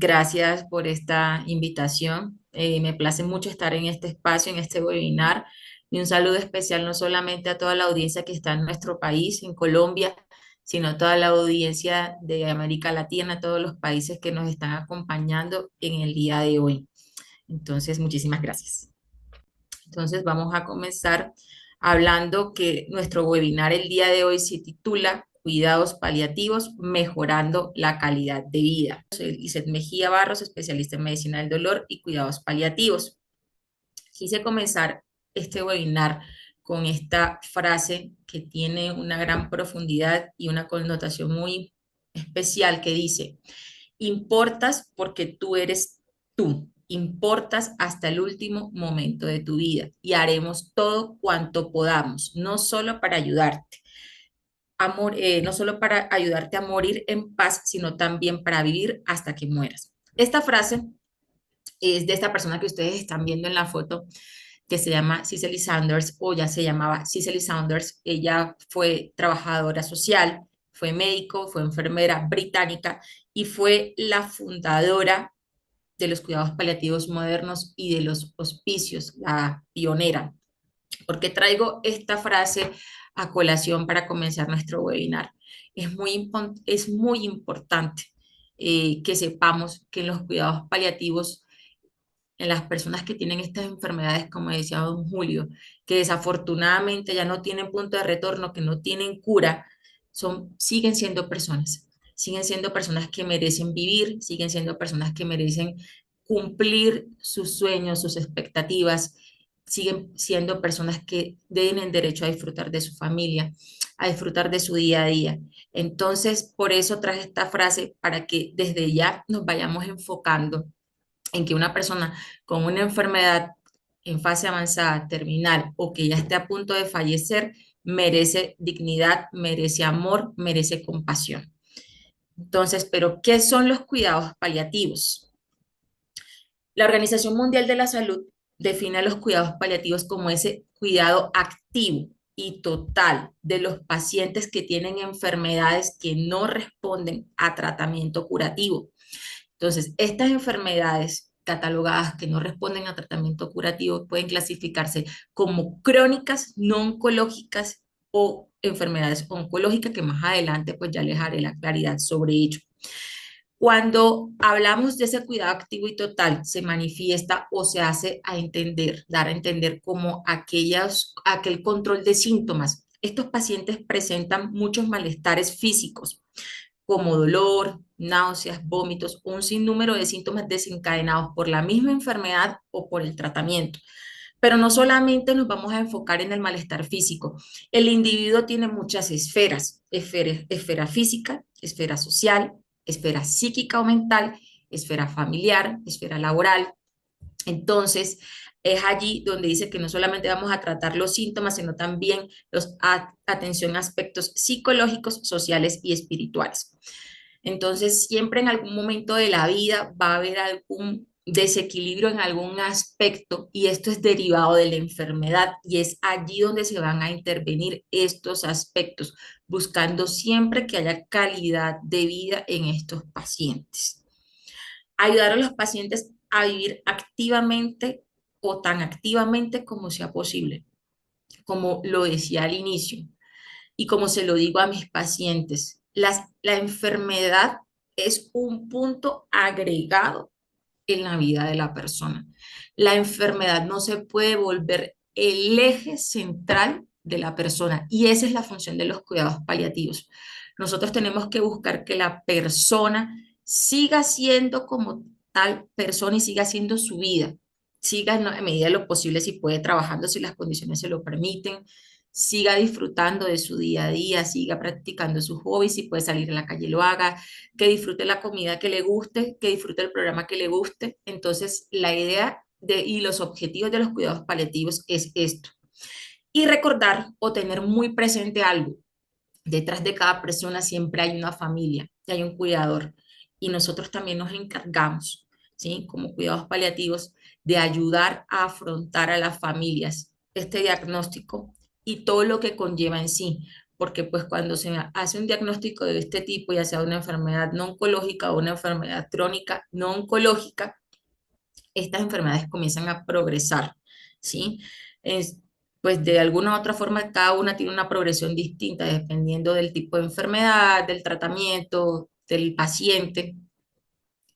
Gracias por esta invitación. Me place mucho estar en este espacio, en este webinar. Y un saludo especial no solamente a toda la audiencia que está en nuestro país, en Colombia, sino a toda la audiencia de América Latina, a todos los países que nos están acompañando en el día de hoy. Entonces, muchísimas gracias. Entonces, vamos a comenzar hablando que nuestro webinar el día de hoy se titula Cuidados paliativos, mejorando la calidad de vida. Soy Lizeth Mejía Barros, especialista en medicina del dolor y cuidados paliativos. Quise comenzar este webinar con esta frase que tiene una gran profundidad y una connotación muy especial que dice: importas porque tú eres tú, importas hasta el último momento de tu vida y haremos todo cuanto podamos, no solo para ayudarte, no solo para ayudarte a morir en paz, sino también para vivir hasta que mueras. Esta frase es de esta persona que ustedes están viendo en la foto, que se llama Cicely Saunders, o ya se llamaba Cicely Saunders. Ella fue trabajadora social, fue médico, fue enfermera británica y fue la fundadora de los cuidados paliativos modernos y de los hospicios, la pionera. ¿Por qué traigo esta frase a colación para comenzar nuestro webinar? Es muy importante que sepamos que en los cuidados paliativos, en las personas que tienen estas enfermedades, como decía don Julio, que desafortunadamente ya no tienen punto de retorno, que no tienen cura, siguen siendo personas que merecen vivir, siguen siendo personas que merecen cumplir sus sueños, sus expectativas, siguen siendo personas que tienen derecho a disfrutar de su familia, a disfrutar de su día a día. Entonces, por eso traje esta frase para que desde ya nos vayamos enfocando en que una persona con una enfermedad en fase avanzada, terminal o que ya esté a punto de fallecer, merece dignidad, merece amor, merece compasión. Entonces, ¿pero qué son los cuidados paliativos? La Organización Mundial de la Salud define los cuidados paliativos como ese cuidado activo y total de los pacientes que tienen enfermedades que no responden a tratamiento curativo. Entonces, estas enfermedades catalogadas que no responden a tratamiento curativo pueden clasificarse como crónicas, no oncológicas o enfermedades oncológicas, que más adelante pues ya les haré la claridad sobre ello. Cuando hablamos de ese cuidado activo y total, se manifiesta o se hace a entender, dar a entender como aquel control de síntomas. Estos pacientes presentan muchos malestares físicos, como dolor, náuseas, vómitos, un sinnúmero de síntomas desencadenados por la misma enfermedad o por el tratamiento. Pero no solamente nos vamos a enfocar en el malestar físico. El individuo tiene muchas esferas: esfera física, esfera social, esfera psíquica o mental, esfera familiar, esfera laboral. Entonces, es allí donde dice que no solamente vamos a tratar los síntomas, sino también atención a aspectos psicológicos, sociales y espirituales. Entonces, siempre en algún momento de la vida va a haber algún desequilibrio en algún aspecto, y esto es derivado de la enfermedad, y es allí donde se van a intervenir estos aspectos, buscando siempre que haya calidad de vida en estos pacientes. Ayudar a los pacientes a vivir activamente o tan activamente como sea posible, como lo decía al inicio y como se lo digo a mis pacientes. La enfermedad es un punto agregado en la vida de la persona. La enfermedad no se puede volver el eje central de la persona, y esa es la función de los cuidados paliativos. Nosotros tenemos que buscar que la persona siga siendo como tal persona y siga haciendo su vida, siga en medida de lo posible, si puede, trabajando, si las condiciones se lo permiten, siga disfrutando de su día a día, siga practicando sus hobbies, si puede salir a la calle lo haga, que disfrute la comida que le guste, que disfrute el programa que le guste. Entonces, la idea y los objetivos de los cuidados paliativos es esto. Y recordar o tener muy presente algo: detrás de cada persona siempre hay una familia y hay un cuidador. Y nosotros también nos encargamos, ¿sí?, como cuidados paliativos, de ayudar a afrontar a las familias este diagnóstico y todo lo que conlleva en sí, porque pues cuando se hace un diagnóstico de este tipo, ya sea una enfermedad no oncológica o una enfermedad crónica no oncológica, estas enfermedades comienzan a progresar, ¿sí? Es, pues de alguna u otra forma cada una tiene una progresión distinta dependiendo del tipo de enfermedad, del tratamiento, del paciente.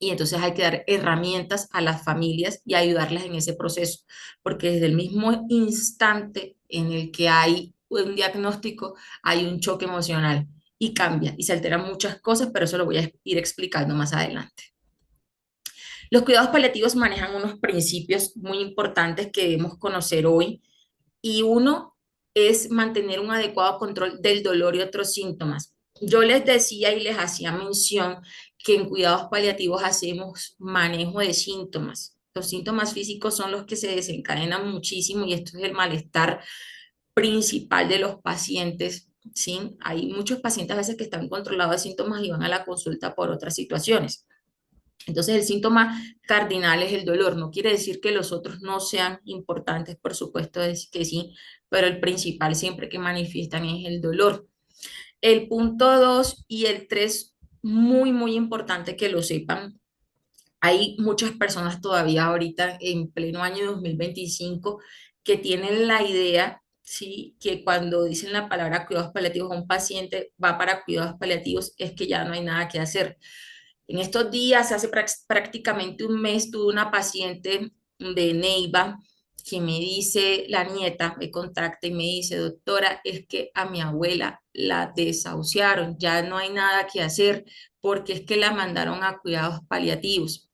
Y entonces hay que dar herramientas a las familias y ayudarlas en ese proceso, porque desde el mismo instante en el que hay un diagnóstico, hay un choque emocional y cambia y se alteran muchas cosas, pero eso lo voy a ir explicando más adelante. Los cuidados paliativos manejan unos principios muy importantes que debemos conocer hoy y uno es mantener un adecuado control del dolor y otros síntomas. Yo les decía y les hacía mención que en cuidados paliativos hacemos manejo de síntomas. Los síntomas físicos son los que se desencadenan muchísimo y esto es el malestar principal de los pacientes, ¿sí? Hay muchos pacientes a veces que están controlados de síntomas y van a la consulta por otras situaciones. Entonces, el síntoma cardinal es el dolor. No quiere decir que los otros no sean importantes, por supuesto es que sí, pero el principal siempre que manifiestan es el dolor. El punto 2 y el 3 muy, muy importante que lo sepan. Hay muchas personas todavía ahorita en pleno año 2025 que tienen la idea, sí, que cuando dicen la palabra cuidados paliativos a un paciente va para cuidados paliativos, es que ya no hay nada que hacer. En estos días, hace prácticamente un mes, tuve una paciente de Neiva que me dice, la nieta me contacta y me dice, doctora, es que a mi abuela la desahuciaron, ya no hay nada que hacer porque es que la mandaron a cuidados paliativos.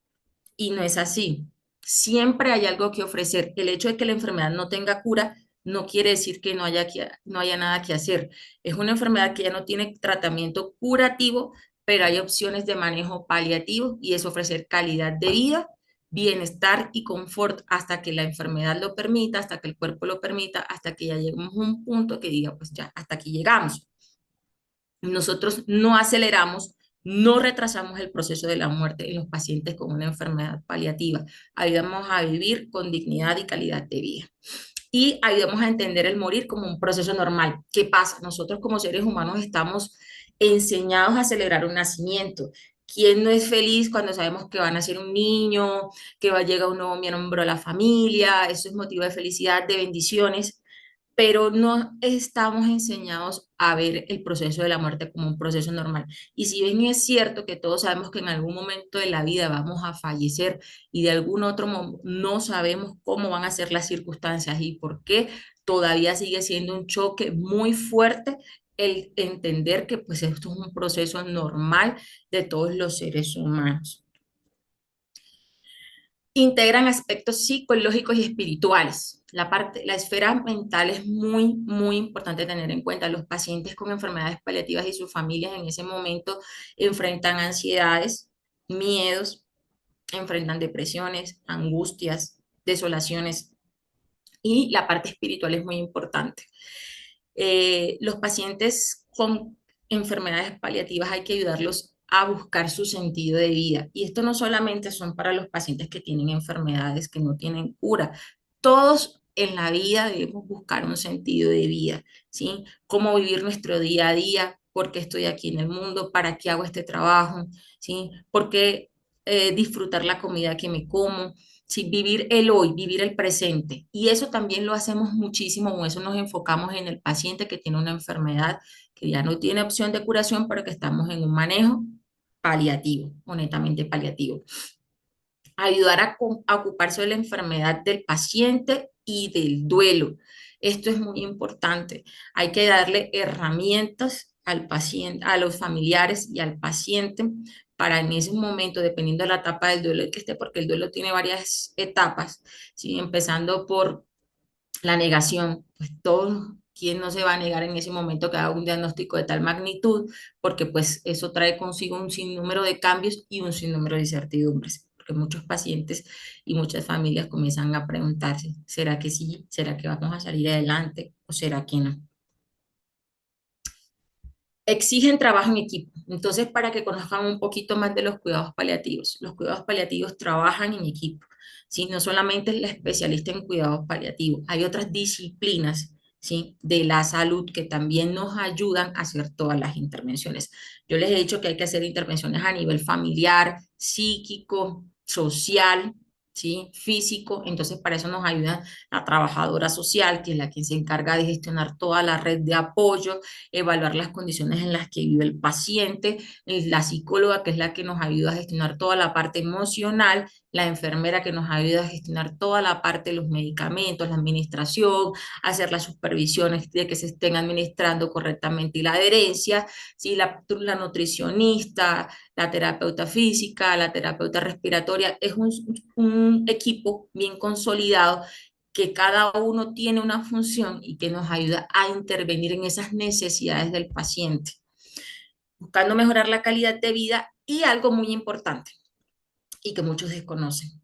Y no es así. Siempre hay algo que ofrecer. El hecho de que la enfermedad no tenga cura no quiere decir que no haya nada que hacer. Es una enfermedad que ya no tiene tratamiento curativo, pero hay opciones de manejo paliativo y es ofrecer calidad de vida, bienestar y confort hasta que la enfermedad lo permita, hasta que el cuerpo lo permita, hasta que ya lleguemos a un punto que diga, pues ya, hasta aquí llegamos. Nosotros no aceleramos, no retrasamos el proceso de la muerte en los pacientes con una enfermedad paliativa. Ayudamos a vivir con dignidad y calidad de vida. Y ayudamos a entender el morir como un proceso normal. ¿Qué pasa? Nosotros como seres humanos estamos enseñados a celebrar un nacimiento. ¿Quién no es feliz cuando sabemos que va a nacer un niño, que va a llegar un nuevo miembro a la familia? Eso es motivo de felicidad, de bendiciones, pero no estamos enseñados a ver el proceso de la muerte como un proceso normal. Y si bien es cierto que todos sabemos que en algún momento de la vida vamos a fallecer y de algún otro no sabemos cómo van a ser las circunstancias y por qué, todavía sigue siendo un choque muy fuerte el entender que pues esto es un proceso normal de todos los seres humanos. Integran aspectos psicológicos y espirituales. La esfera mental es muy, muy importante tener en cuenta. Los pacientes con enfermedades paliativas y sus familias en ese momento enfrentan ansiedades, miedos, enfrentan depresiones, angustias, desolaciones y la parte espiritual es muy importante. Los pacientes con enfermedades paliativas hay que ayudarlos a buscar su sentido de vida. Y esto no solamente son para los pacientes que tienen enfermedades que no tienen cura. Todos en la vida debemos buscar un sentido de vida, ¿sí? Cómo vivir nuestro día a día, por qué estoy aquí en el mundo, para qué hago este trabajo, ¿sí? Por qué disfrutar la comida que me como, ¿sí? Vivir el hoy, vivir el presente. Y eso también lo hacemos muchísimo, con eso nos enfocamos en el paciente que tiene una enfermedad que ya no tiene opción de curación, pero que estamos en un manejo paliativo, honestamente paliativo. Ayudar a ocuparse de la enfermedad del paciente y del duelo. Esto es muy importante. Hay que darle herramientas al paciente, a los familiares y al paciente para en ese momento, dependiendo de la etapa del duelo que esté, porque el duelo tiene varias etapas, ¿sí? Empezando por la negación, pues todo, ¿quién no se va a negar en ese momento que haga un diagnóstico de tal magnitud? Porque pues eso trae consigo un sinnúmero de cambios y un sinnúmero de incertidumbres, porque muchos pacientes y muchas familias comienzan a preguntarse, ¿será que sí? ¿Será que vamos a salir adelante? ¿O será que no? Exigen trabajo en equipo. Entonces, para que conozcan un poquito más de los cuidados paliativos trabajan en equipo, ¿sí? No solamente es la especialista en cuidados paliativos, hay otras disciplinas, ¿sí? De la salud que también nos ayudan a hacer todas las intervenciones. Yo les he dicho que hay que hacer intervenciones a nivel familiar, psíquico, social, ¿sí? Físico. Entonces, para eso nos ayuda la trabajadora social, que es la que se encarga de gestionar toda la red de apoyo, evaluar las condiciones en las que vive el paciente, la psicóloga, que es la que nos ayuda a gestionar toda la parte emocional, la enfermera que nos ayuda a gestionar toda la parte de los medicamentos, la administración, hacer las supervisiones de que se estén administrando correctamente y la adherencia, ¿sí? La nutricionista, la terapeuta física, la terapeuta respiratoria, es un equipo bien consolidado que cada uno tiene una función y que nos ayuda a intervenir en esas necesidades del paciente, buscando mejorar la calidad de vida y algo muy importante y que muchos desconocen.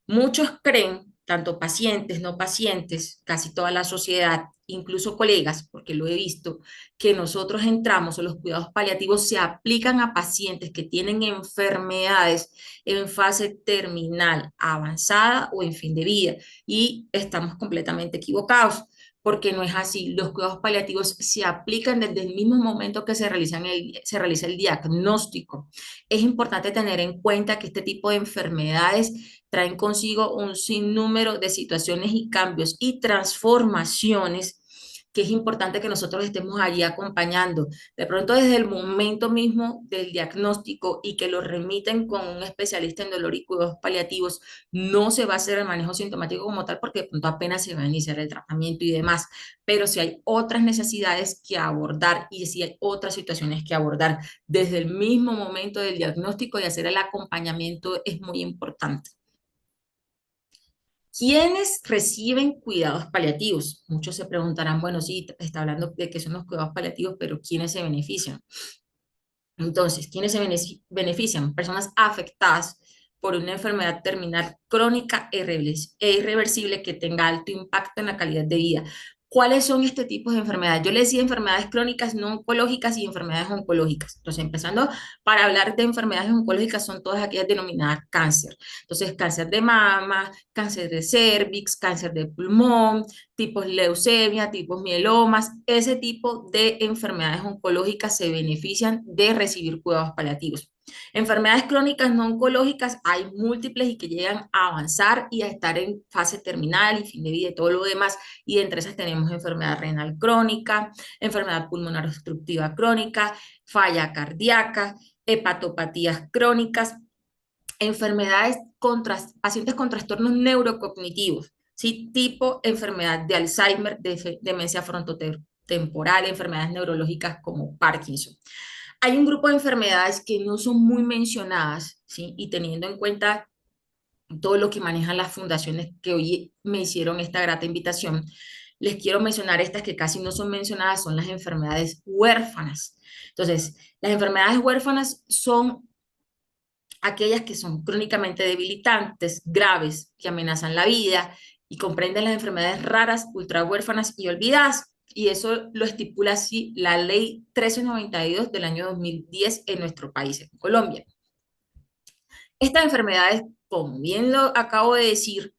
Muchos creen, tanto pacientes, no pacientes, casi toda la sociedad, incluso colegas, porque lo he visto, que nosotros entramos o los cuidados paliativos se aplican a pacientes que tienen enfermedades en fase terminal, avanzada o en fin de vida. Y estamos completamente equivocados, porque no es así. Los cuidados paliativos se aplican desde el mismo momento que se realiza el diagnóstico. Es importante tener en cuenta que este tipo de enfermedades traen consigo un sinnúmero de situaciones y cambios y transformaciones que es importante que nosotros estemos allí acompañando. De pronto desde el momento mismo del diagnóstico y que lo remiten con un especialista en dolor y cuidados paliativos, no se va a hacer el manejo sintomático como tal porque de pronto apenas se va a iniciar el tratamiento y demás, pero si hay otras necesidades que abordar y si hay otras situaciones que abordar desde el mismo momento del diagnóstico y hacer el acompañamiento es muy importante. ¿Quiénes reciben cuidados paliativos? Muchos se preguntarán, bueno, sí, está hablando de que son los cuidados paliativos, pero ¿quiénes se benefician? Entonces, ¿quiénes se benefician? Personas afectadas por una enfermedad terminal crónica e irreversible que tenga alto impacto en la calidad de vida. ¿Cuáles son este tipo de enfermedades? Yo les decía enfermedades crónicas no oncológicas y enfermedades oncológicas. Entonces, empezando para hablar de enfermedades oncológicas, son todas aquellas denominadas cáncer. Entonces, cáncer de mama, cáncer de cervix, cáncer de pulmón, tipos leucemia, tipos mielomas, ese tipo de enfermedades oncológicas se benefician de recibir cuidados paliativos. Enfermedades crónicas no oncológicas hay múltiples y que llegan a avanzar y a estar en fase terminal y fin de vida y todo lo demás. Y entre esas tenemos enfermedad renal crónica, enfermedad pulmonar obstructiva crónica, falla cardíaca, hepatopatías crónicas, enfermedades contra pacientes con trastornos neurocognitivos, ¿sí? Tipo enfermedad de Alzheimer, demencia frontotemporal, enfermedades neurológicas como Parkinson. Hay un grupo de enfermedades que no son muy mencionadas, ¿sí? Y teniendo en cuenta todo lo que manejan las fundaciones que hoy me hicieron esta grata invitación, les quiero mencionar estas que casi no son mencionadas, son las enfermedades huérfanas. Entonces, las enfermedades huérfanas son aquellas que son crónicamente debilitantes, graves, que amenazan la vida y comprenden las enfermedades raras, ultrahuérfanas y olvidadas. Y eso lo estipula así la ley 1392 del año 2010 en nuestro país, en Colombia. Estas enfermedades, como bien lo acabo de decir,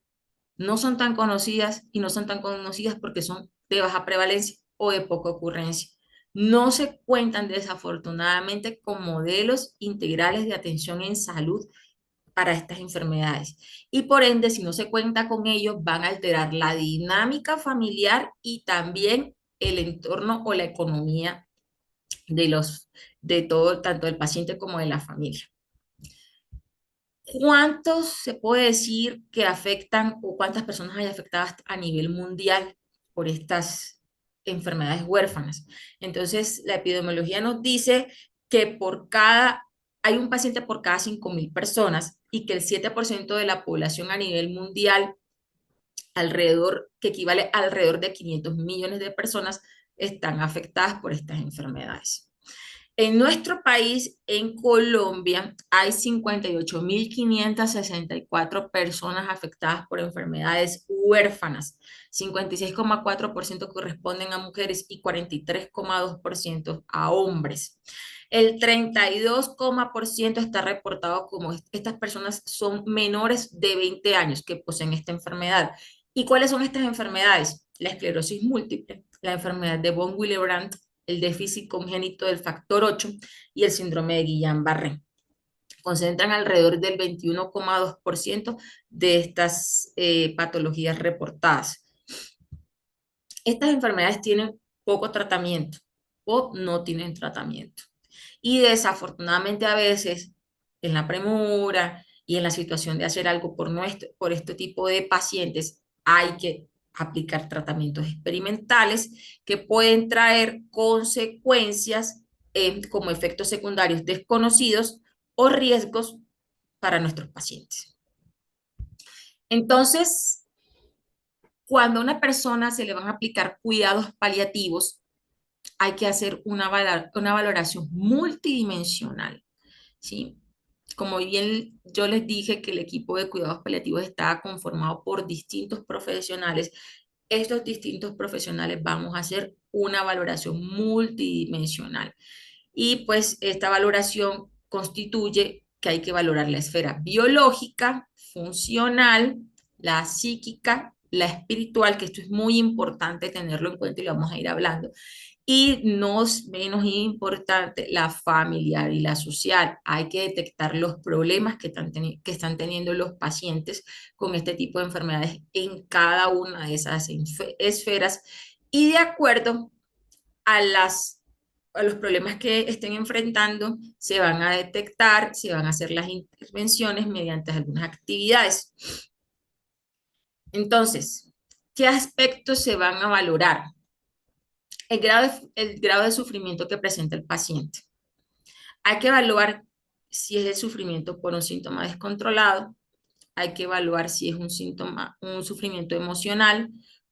no son tan conocidas y no son tan conocidas porque son de baja prevalencia o de poca ocurrencia. No se cuentan desafortunadamente con modelos integrales de atención en salud para estas enfermedades. Y por ende, si no se cuenta con ellos, van a alterar la dinámica familiar y también el entorno o la economía de de todo, tanto del paciente como de la familia. ¿Cuántos se puede decir que afectan o cuántas personas hay afectadas a nivel mundial por estas enfermedades huérfanas? Entonces, la epidemiología nos dice que hay un paciente por cada 5.000 personas y que el 7% de la población a nivel mundial, que equivale a alrededor de 500 millones de personas, están afectadas por estas enfermedades. En nuestro país, en Colombia, hay 58.564 personas afectadas por enfermedades huérfanas. 56,4% corresponden a mujeres y 43,2% a hombres. El 32% está reportado como estas personas son menores de 20 años que poseen esta enfermedad. ¿Y cuáles son estas enfermedades? La esclerosis múltiple, la enfermedad de von Willebrand, el déficit congénito del factor 8 y el síndrome de Guillain-Barré. Concentran alrededor del 21,2% de estas patologías reportadas. Estas enfermedades tienen poco tratamiento o no tienen tratamiento. Y desafortunadamente a veces en la premura y en la situación de hacer algo por este tipo de pacientes hay que aplicar tratamientos experimentales que pueden traer consecuencias como efectos secundarios desconocidos o riesgos para nuestros pacientes. Entonces, cuando a una persona se le van a aplicar cuidados paliativos, hay que hacer una valoración multidimensional, ¿sí? Como bien yo les dije que el equipo de cuidados paliativos está conformado por distintos profesionales, estos distintos profesionales vamos a hacer una valoración multidimensional. Y pues esta valoración constituye que hay que valorar la esfera biológica, funcional, la psíquica, la espiritual, que esto es muy importante tenerlo en cuenta y lo vamos a ir hablando, y no es menos importante la familiar y la social. Hay que detectar los problemas que están teniendo los pacientes con este tipo de enfermedades en cada una de esas esferas y de acuerdo a a los problemas que estén enfrentando, se van a detectar, se van a hacer las intervenciones mediante algunas actividades. Entonces, ¿qué aspectos se van a valorar? El grado de sufrimiento que presenta el paciente. Hay que evaluar si es el sufrimiento por un síntoma descontrolado, hay que evaluar si es un sufrimiento emocional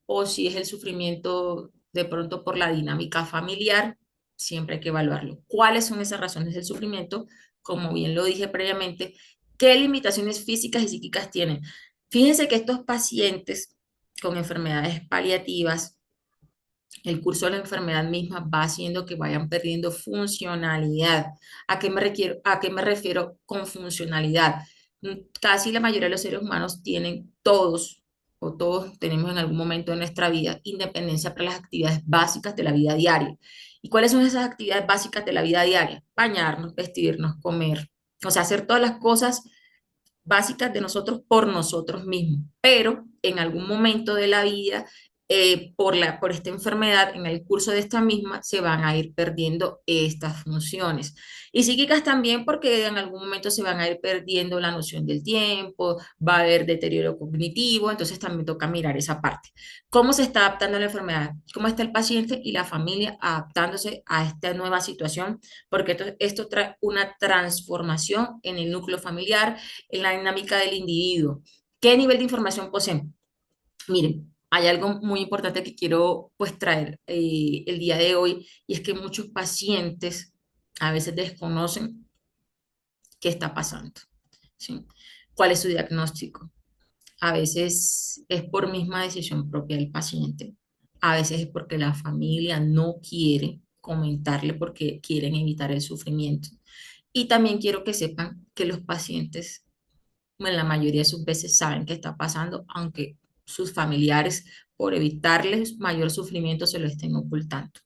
o si es el sufrimiento de pronto por la dinámica familiar, siempre hay que evaluarlo. ¿Cuáles son esas razones del sufrimiento? Como bien lo dije previamente, ¿qué limitaciones físicas y psíquicas tienen? Fíjense que estos pacientes con enfermedades paliativas, el curso de la enfermedad misma va haciendo que vayan perdiendo funcionalidad. ¿A qué me refiero con funcionalidad? Casi la mayoría de los seres humanos tienen todos, o todos tenemos en algún momento de nuestra vida, independencia para las actividades básicas de la vida diaria. ¿Y cuáles son esas actividades básicas de la vida diaria? Bañarnos, vestirnos, comer, o sea, hacer todas las cosas básicas de nosotros por nosotros mismos, pero en algún momento de la vida, por esta enfermedad, en el curso de esta misma, se van a ir perdiendo estas funciones. Y psíquicas también porque en algún momento se van a ir perdiendo la noción del tiempo, va a haber deterioro cognitivo, entonces también toca mirar esa parte. ¿Cómo se está adaptando la enfermedad? ¿Cómo está el paciente y la familia adaptándose a esta nueva situación? Porque esto trae una transformación en el núcleo familiar, en la dinámica del individuo. ¿Qué nivel de información poseen? Miren, hay algo muy importante que quiero pues traer el día de hoy y es que muchos pacientes a veces desconocen qué está pasando, ¿sí? ¿Cuál es su diagnóstico? A veces es por misma decisión propia del paciente, a veces es porque la familia no quiere comentarle porque quieren evitar el sufrimiento. Y también quiero que sepan que los pacientes en la mayoría de sus veces saben qué está pasando, aunque sus familiares, por evitarles mayor sufrimiento, se lo estén ocultando.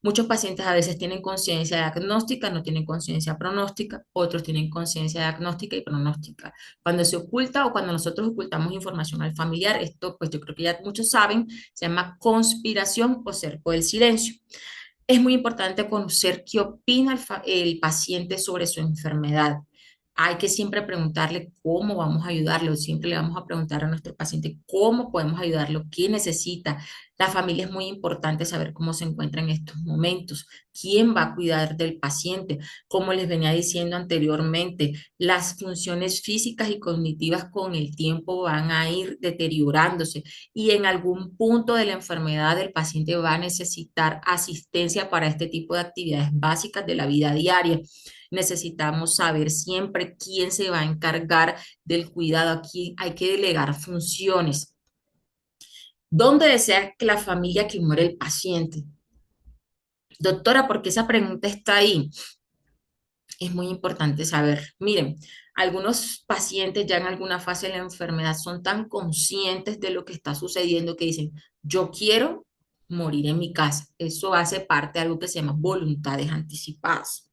Muchos pacientes a veces tienen conciencia diagnóstica, no tienen conciencia pronóstica, otros tienen conciencia diagnóstica y pronóstica. Cuando se oculta o cuando nosotros ocultamos información al familiar, esto pues yo creo que ya muchos saben, se llama conspiración o cerco del silencio. Es muy importante conocer qué opina el paciente sobre su enfermedad. Hay que siempre preguntarle cómo vamos a ayudarlo. Siempre le vamos a preguntar a nuestro paciente cómo podemos ayudarlo, qué necesita. La familia es muy importante saber cómo se encuentra en estos momentos, quién va a cuidar del paciente. Como les venía diciendo anteriormente, las funciones físicas y cognitivas con el tiempo van a ir deteriorándose y en algún punto de la enfermedad el paciente va a necesitar asistencia para este tipo de actividades básicas de la vida diaria. Necesitamos saber siempre quién se va a encargar del cuidado, a quién hay que delegar funciones. ¿Dónde desea que la familia que muere el paciente? Doctora, ¿por qué esa pregunta está ahí? Es muy importante saber. Miren, algunos pacientes ya en alguna fase de la enfermedad son tan conscientes de lo que está sucediendo que dicen, yo quiero morir en mi casa. Eso hace parte de algo que se llama voluntades anticipadas.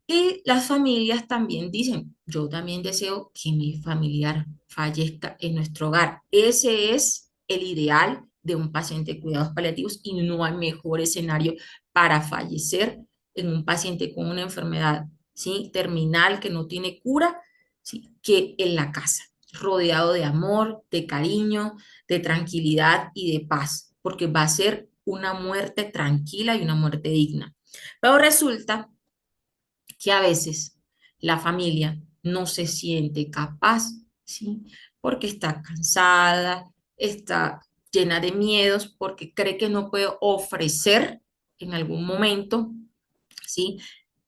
Y las familias también dicen, yo también deseo que mi familiar fallezca en nuestro hogar. Ese es el ideal de un paciente de cuidados paliativos y no hay mejor escenario para fallecer en un paciente con una enfermedad, ¿sí?, terminal que no tiene cura, ¿sí?, que en la casa, rodeado de amor, de cariño, de tranquilidad y de paz, porque va a ser una muerte tranquila y una muerte digna. Pero resulta que a veces la familia no se siente capaz, ¿sí? Porque está cansada, está llena de miedos, porque cree que no puede ofrecer en algún momento, ¿sí?,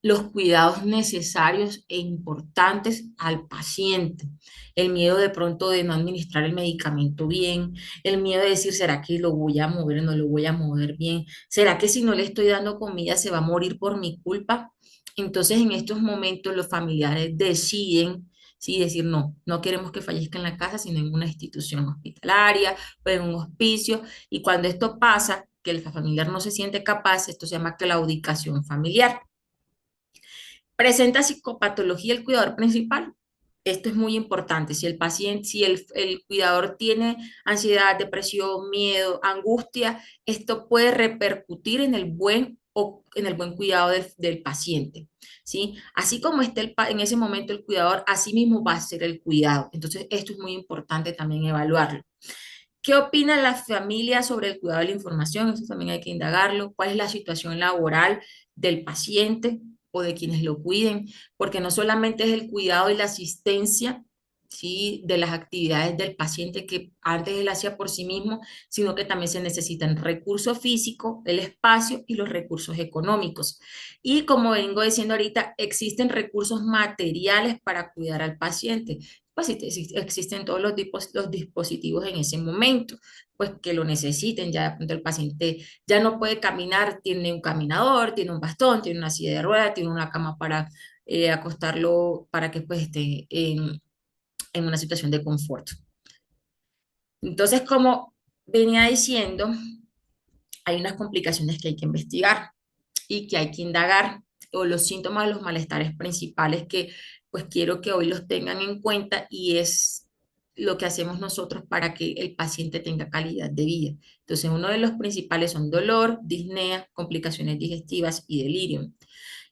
los cuidados necesarios e importantes al paciente. El miedo de pronto de no administrar el medicamento bien, el miedo de decir, ¿será que lo voy a mover o no lo voy a mover bien? ¿Será que si no le estoy dando comida se va a morir por mi culpa? Entonces, en estos momentos los familiares deciden, sí, decir, no, no queremos que fallezca en la casa, sino en una institución hospitalaria o en un hospicio. Y cuando esto pasa, que el familiar no se siente capaz, esto se llama claudicación familiar. Presenta psicopatología el cuidador principal. Esto es muy importante. Si el paciente, si el cuidador tiene ansiedad, depresión, miedo, angustia, esto puede repercutir en el buen o en el buen cuidado del paciente, ¿sí? Así como esté en ese momento el cuidador, así mismo va a ser el cuidado. Entonces, esto es muy importante también evaluarlo. ¿Qué opina la familia sobre el cuidado de la información? Eso también hay que indagarlo. ¿Cuál es la situación laboral del paciente o de quienes lo cuiden? Porque no solamente es el cuidado y la asistencia, ¿sí?, de las actividades del paciente que antes él hacía por sí mismo, sino que también se necesitan recursos físicos, el espacio y los recursos económicos. Y como vengo diciendo ahorita, existen recursos materiales para cuidar al paciente, pues existen todos los tipos, los dispositivos en ese momento, pues que lo necesiten. Ya de pronto el paciente ya no puede caminar, tiene un caminador, tiene un bastón, tiene una silla de ruedas, tiene una cama para acostarlo para que pues esté en una situación de confort. Entonces, como venía diciendo, hay unas complicaciones que hay que investigar y que hay que indagar, o los síntomas de los malestares principales que pues quiero que hoy los tengan en cuenta, y es lo que hacemos nosotros para que el paciente tenga calidad de vida. Entonces, uno de los principales son dolor, disnea, complicaciones digestivas y delirio.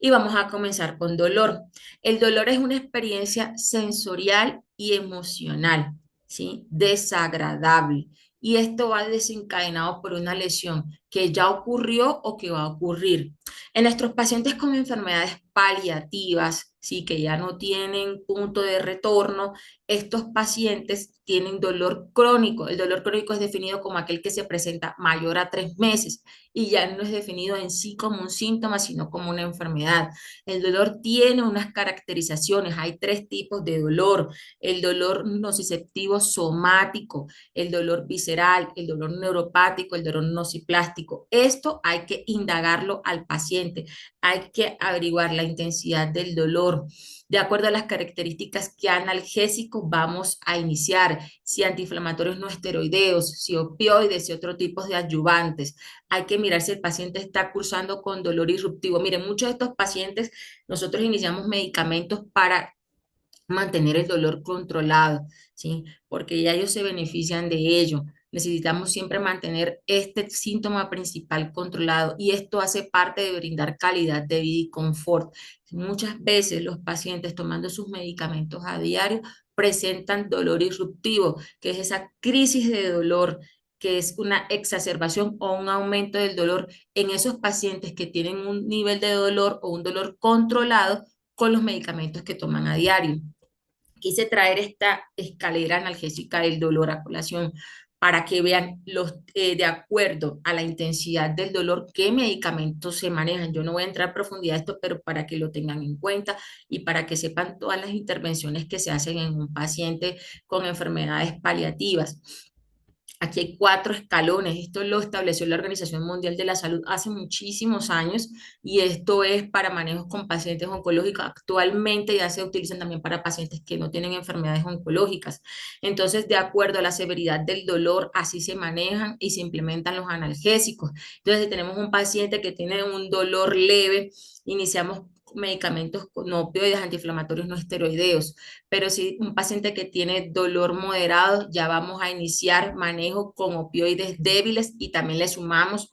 Y vamos a comenzar con dolor. El dolor es una experiencia sensorial y emocional, ¿sí?, desagradable. Y esto va desencadenado por una lesión que ya ocurrió o que va a ocurrir. En nuestros pacientes con enfermedades paliativas, sí, que ya no tienen punto de retorno, estos pacientes tienen dolor crónico. El dolor crónico es definido como aquel que se presenta mayor a 3 meses y ya no es definido en sí como un síntoma, sino como una enfermedad. El dolor tiene unas caracterizaciones. Hay 3 tipos de dolor: el dolor nociceptivo somático, el dolor visceral, el dolor neuropático, el dolor nociplástico. Esto hay que indagarlo al paciente, hay que averiguar la intensidad del dolor. De acuerdo a las características, qué analgésicos vamos a iniciar, si antiinflamatorios no esteroideos, si opioides y otro tipo de adyuvantes. Hay que mirar si el paciente está cursando con dolor irruptivo. Miren, muchos de estos pacientes, nosotros iniciamos medicamentos para mantener el dolor controlado, ¿sí? Porque ya ellos se benefician de ello. Necesitamos siempre mantener este síntoma principal controlado, y esto hace parte de brindar calidad de vida y confort. Muchas veces los pacientes tomando sus medicamentos a diario presentan dolor irruptivo, que es esa crisis de dolor, que es una exacerbación o un aumento del dolor en esos pacientes que tienen un nivel de dolor o un dolor controlado con los medicamentos que toman a diario. Quise traer esta escalera analgésica del dolor a colación para que vean de acuerdo a la intensidad del dolor, qué medicamentos se manejan. Yo no voy a entrar a profundidad a esto, pero para que lo tengan en cuenta y para que sepan todas las intervenciones que se hacen en un paciente con enfermedades paliativas. Aquí hay 4 escalones. Esto lo estableció la Organización Mundial de la Salud hace muchísimos años y esto es para manejos con pacientes oncológicos. Actualmente ya se utilizan también para pacientes que no tienen enfermedades oncológicas. Entonces, de acuerdo a la severidad del dolor, así se manejan y se implementan los analgésicos. Entonces, si tenemos un paciente que tiene un dolor leve, iniciamos medicamentos no opioides, antiinflamatorios no esteroideos, pero si un paciente que tiene dolor moderado, ya vamos a iniciar manejo con opioides débiles y también le sumamos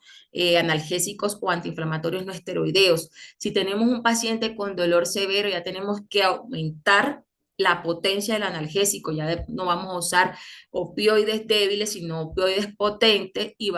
analgésicos o antiinflamatorios no esteroideos. Si tenemos un paciente con dolor severo, ya tenemos que aumentar la potencia del analgésico, no vamos a usar opioides débiles, sino opioides potentes y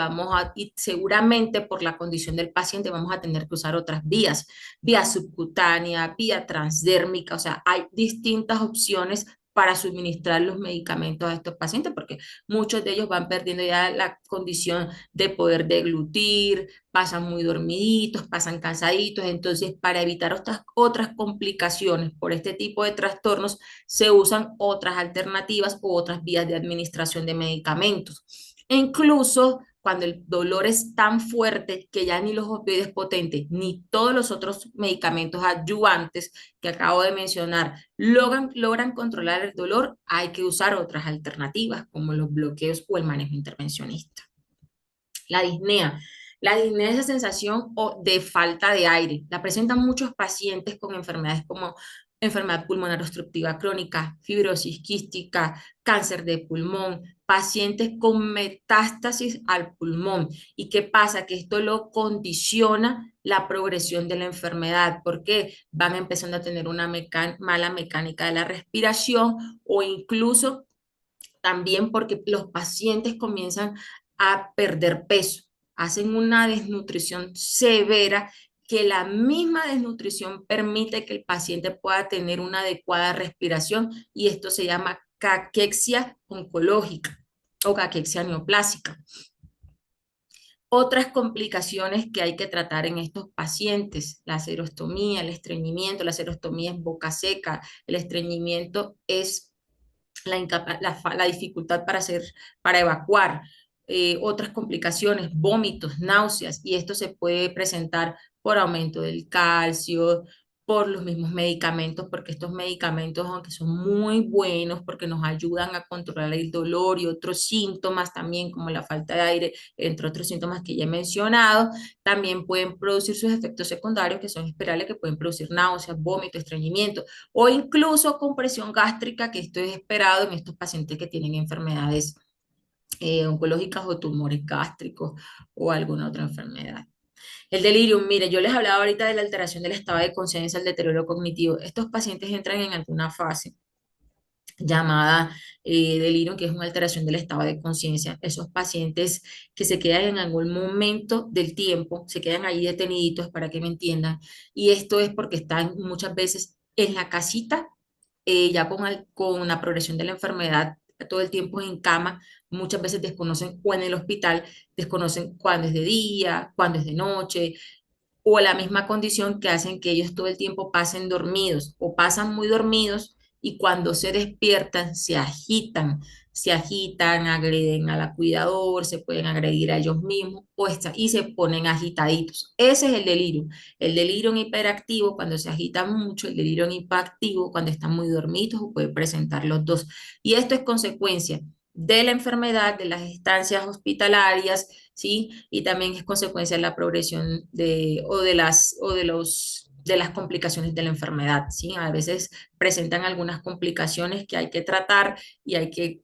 seguramente por la condición del paciente vamos a tener que usar otras vías, vía subcutánea, vía transdérmica, o sea, hay distintas opciones para suministrar los medicamentos a estos pacientes, porque muchos de ellos van perdiendo ya la condición de poder deglutir, pasan muy dormiditos, pasan cansaditos, entonces para evitar otras complicaciones por este tipo de trastornos se usan otras alternativas o otras vías de administración de medicamentos. E incluso cuando el dolor es tan fuerte que ya ni los opioides potentes ni todos los otros medicamentos adyuvantes que acabo de mencionar logran controlar el dolor, hay que usar otras alternativas como los bloqueos o el manejo intervencionista. La disnea. La disnea es esa sensación de falta de aire. La presentan muchos pacientes con enfermedades como enfermedad pulmonar obstructiva crónica, fibrosis quística, cáncer de pulmón, pacientes con metástasis al pulmón. ¿Y qué pasa? Que esto lo condiciona la progresión de la enfermedad, porque van empezando a tener una mala mecánica de la respiración o incluso también porque los pacientes comienzan a perder peso, hacen una desnutrición severa que la misma desnutrición permite que el paciente pueda tener una adecuada respiración y esto se llama caquexia oncológica o caquexia neoplásica. Otras complicaciones que hay que tratar en estos pacientes, la serostomía, el estreñimiento, la serostomía es boca seca, el estreñimiento es la dificultad para evacuar, otras complicaciones, vómitos, náuseas, y esto se puede presentar por aumento del calcio, por los mismos medicamentos, porque estos medicamentos, aunque son muy buenos, porque nos ayudan a controlar el dolor y otros síntomas también, como la falta de aire, entre otros síntomas que ya he mencionado, también pueden producir sus efectos secundarios, que son esperables, que pueden producir náuseas, vómitos, estreñimiento, o incluso compresión gástrica, que esto es esperado en estos pacientes que tienen enfermedades oncológicas o tumores gástricos o alguna otra enfermedad. El delirium, mire, yo les hablaba ahorita de la alteración del estado de conciencia, el deterioro cognitivo. Estos pacientes entran en alguna fase llamada delirium, que es una alteración del estado de conciencia. Esos pacientes que se quedan en algún momento del tiempo, se quedan ahí deteniditos para que me entiendan, y esto es porque están muchas veces en la casita, ya con la progresión de la enfermedad, todo el tiempo en cama, muchas veces desconocen, o en el hospital, desconocen cuándo es de día, cuándo es de noche, o la misma condición que hacen que ellos todo el tiempo pasen dormidos o pasan muy dormidos y cuando se despiertan se agitan, agreden a la cuidador, se pueden agredir a ellos mismos y se ponen agitaditos. Ese es el delirio hiperactivo cuando se agita mucho, el delirio hipoactivo cuando están muy dormidos o puede presentar los dos. Y esto es consecuencia de la enfermedad, de las estancias hospitalarias, ¿sí? Y también es consecuencia de la progresión de las complicaciones de la enfermedad, ¿sí? A veces presentan algunas complicaciones que hay que tratar y hay que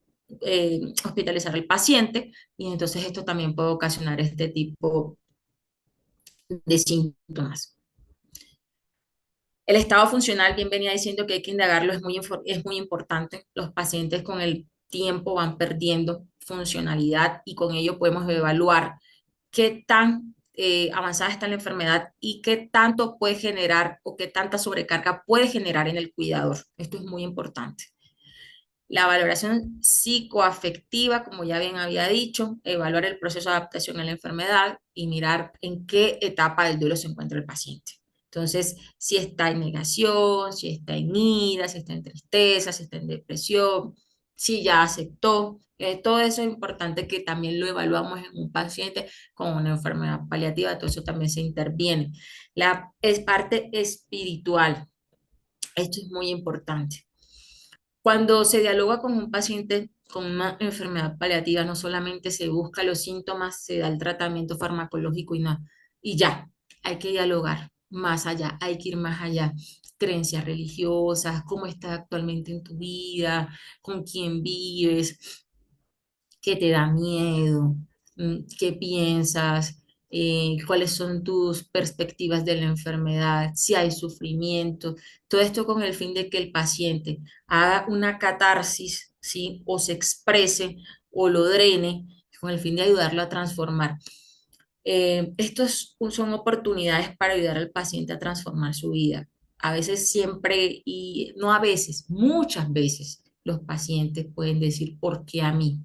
hospitalizar al paciente y entonces esto también puede ocasionar este tipo de síntomas. El estado funcional, bien venía diciendo que hay que indagarlo, es muy importante. Los pacientes con el tiempo van perdiendo funcionalidad y con ello podemos evaluar qué tan avanzada está la enfermedad y qué tanto puede generar o qué tanta sobrecarga puede generar en el cuidador. Esto es muy importante. La valoración psicoafectiva, como ya bien había dicho, evaluar el proceso de adaptación a la enfermedad y mirar en qué etapa del duelo se encuentra el paciente. Entonces, si está en negación, si está en ira, si está en tristeza, si está en depresión, si ya aceptó. Todo eso es importante que también lo evaluamos en un paciente con una enfermedad paliativa, todo eso también se interviene. La es parte espiritual, esto es muy importante. Cuando se dialoga con un paciente con una enfermedad paliativa, no solamente se busca los síntomas, se da el tratamiento farmacológico y ya, hay que dialogar más allá, hay que ir más allá. Creencias religiosas, cómo estás actualmente en tu vida, con quién vives, qué te da miedo, qué piensas, cuáles son tus perspectivas de la enfermedad, si hay sufrimiento, todo esto con el fin de que el paciente haga una catarsis, ¿sí? O se exprese o lo drene, con el fin de ayudarlo a transformar. Estos son oportunidades para ayudar al paciente a transformar su vida. A veces siempre, y no a veces, muchas veces, los pacientes pueden decir, ¿por qué a mí?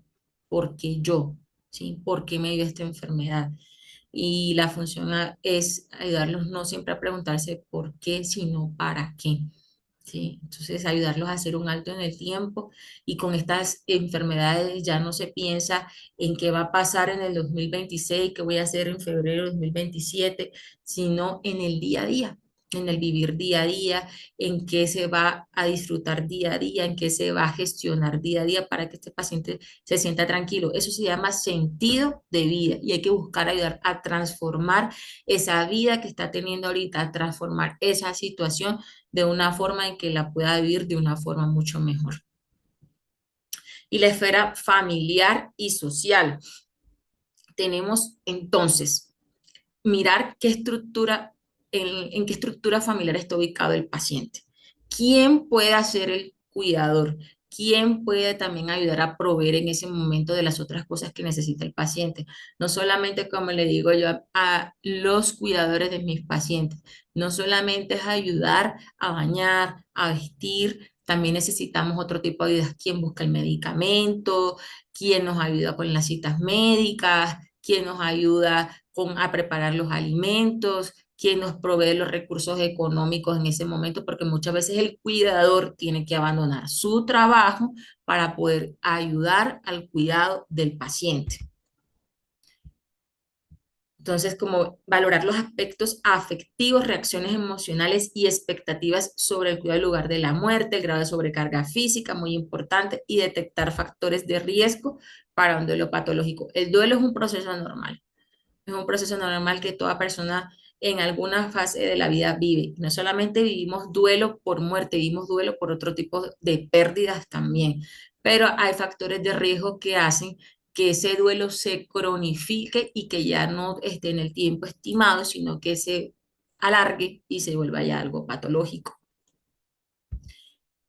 ¿Por qué yo? ¿Sí? ¿Por qué me dio esta enfermedad? Y la función es ayudarlos no siempre a preguntarse por qué, sino para qué. ¿Sí? Entonces, ayudarlos a hacer un alto en el tiempo y con estas enfermedades ya no se piensa en qué va a pasar en el 2026, qué voy a hacer en febrero de 2027, sino en el día a día, en el vivir día a día, en qué se va a disfrutar día a día, en qué se va a gestionar día a día para que este paciente se sienta tranquilo. Eso se llama sentido de vida y hay que buscar ayudar a transformar esa vida que está teniendo ahorita, a transformar esa situación de una forma en que la pueda vivir de una forma mucho mejor. Y la esfera familiar y social. Tenemos entonces mirar qué estructura, en qué estructura familiar está ubicado el paciente. ¿Quién puede ser el cuidador? ¿Quién puede también ayudar a proveer en ese momento de las otras cosas que necesita el paciente? No solamente, como le digo yo, a los cuidadores de mis pacientes, no solamente es ayudar a bañar, a vestir, también necesitamos otro tipo de ayudas. ¿Quién busca el medicamento? ¿Quién nos ayuda con las citas médicas? ¿Quién nos ayuda a preparar los alimentos? ¿Quién nos provee los recursos económicos en ese momento? Porque muchas veces el cuidador tiene que abandonar su trabajo para poder ayudar al cuidado del paciente. Entonces, como valorar los aspectos afectivos, reacciones emocionales y expectativas sobre el cuidado del lugar de la muerte, el grado de sobrecarga física, muy importante, y detectar factores de riesgo para un duelo patológico. El duelo es un proceso normal. Es un proceso normal que toda persona en alguna fase de la vida vive. No solamente vivimos duelo por muerte, vivimos duelo por otro tipo de pérdidas también, pero hay factores de riesgo que hacen que ese duelo se cronifique y que ya no esté en el tiempo estimado, sino que se alargue y se vuelva ya algo patológico.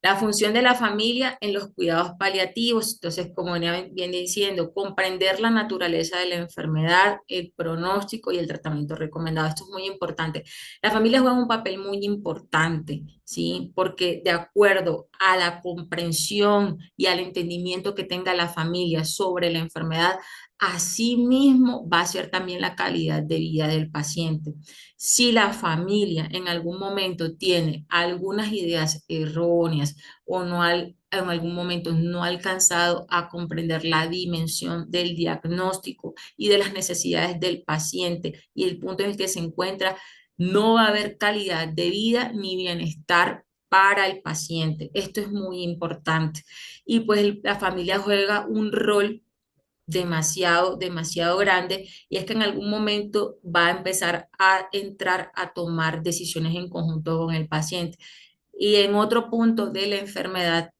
La función de la familia en los cuidados paliativos, entonces, como viene diciendo, comprender la naturaleza de la enfermedad, el pronóstico y el tratamiento recomendado. Esto es muy importante. La familia juega un papel muy importante, ¿sí? Porque de acuerdo a la comprensión y al entendimiento que tenga la familia sobre la enfermedad, asimismo va a ser también la calidad de vida del paciente. Si la familia en algún momento tiene algunas ideas erróneas o en algún momento no ha alcanzado a comprender la dimensión del diagnóstico y de las necesidades del paciente y el punto en el que se encuentra, no va a haber calidad de vida ni bienestar para el paciente. Esto es muy importante. Y pues la familia juega un rol demasiado grande y es que en algún momento va a empezar a entrar a tomar decisiones en conjunto con el paciente. Y en otro punto de la enfermedad,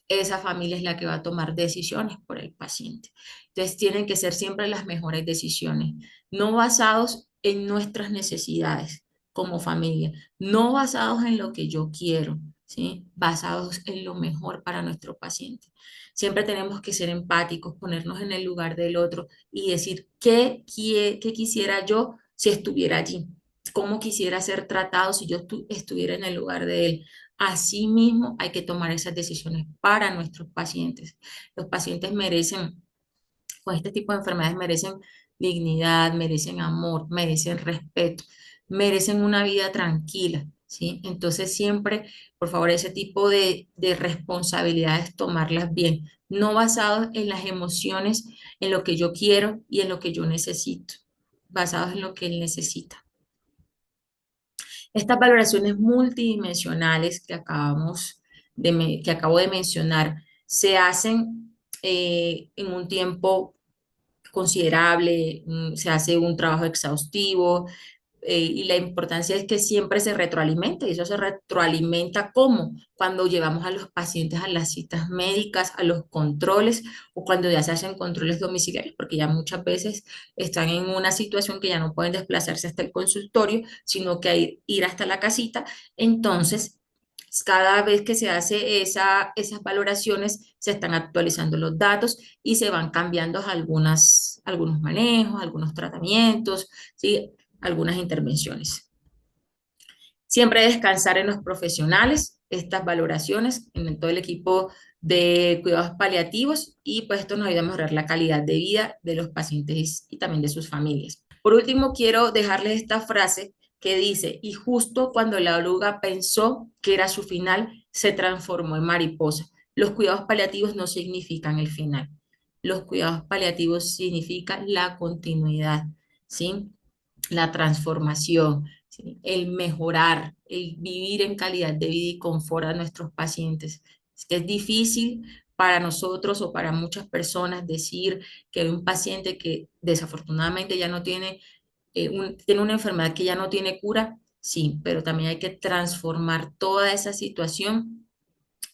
esa familia es la que va a tomar decisiones por el paciente. Entonces tienen que ser siempre las mejores decisiones, no basados en nuestras necesidades como familia, no basados en lo que yo quiero, ¿sí? Basados en lo mejor para nuestro paciente. Siempre tenemos que ser empáticos, ponernos en el lugar del otro y decir, ¿qué quisiera yo si estuviera allí? ¿Cómo quisiera ser tratado si yo estuviera en el lugar de él? Asimismo, hay que tomar esas decisiones para nuestros pacientes. Los pacientes merecen, con este tipo de enfermedades, merecen dignidad, merecen amor, merecen respeto, merecen una vida tranquila. ¿sí? Entonces siempre, por favor, ese tipo de responsabilidades, tomarlas bien, no basados en las emociones, en lo que yo quiero y en lo que yo necesito, basados en lo que él necesita. Estas valoraciones multidimensionales que acabo de mencionar se hacen en un tiempo considerable, se hace un trabajo exhaustivo, y la importancia es que siempre se retroalimente, y eso se retroalimenta ¿cómo? Cuando llevamos a los pacientes a las citas médicas, a los controles, o cuando ya se hacen controles domiciliarios, porque ya muchas veces están en una situación que ya no pueden desplazarse hasta el consultorio, sino que hay ir hasta la casita. Entonces, cada vez que se hace esas valoraciones, se están actualizando los datos y se van cambiando algunos manejos, algunos tratamientos, ¿sí? Algunas intervenciones. Siempre descansar en los profesionales, estas valoraciones, en todo el equipo de cuidados paliativos, y pues esto nos ayuda a mejorar la calidad de vida de los pacientes y también de sus familias. Por último, quiero dejarles esta frase que dice: y justo cuando la oruga pensó que era su final, se transformó en mariposa. Los cuidados paliativos no significan el final. Los cuidados paliativos significan la continuidad, ¿sí? La transformación, ¿sí? El mejorar, el vivir en calidad de vida y confort a nuestros pacientes. Es que es difícil para nosotros o para muchas personas decir que hay un paciente que desafortunadamente ya no tiene, tiene una enfermedad que ya no tiene cura, sí, pero también hay que transformar toda esa situación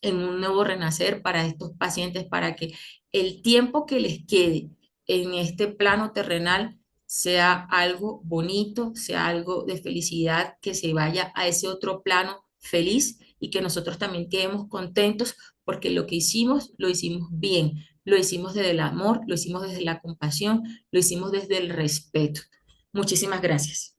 en un nuevo renacer para estos pacientes, para que el tiempo que les quede en este plano terrenal sea algo bonito, sea algo de felicidad, que se vaya a ese otro plano feliz y que nosotros también quedemos contentos porque lo que hicimos, lo hicimos bien, lo hicimos desde el amor, lo hicimos desde la compasión, lo hicimos desde el respeto. Muchísimas gracias.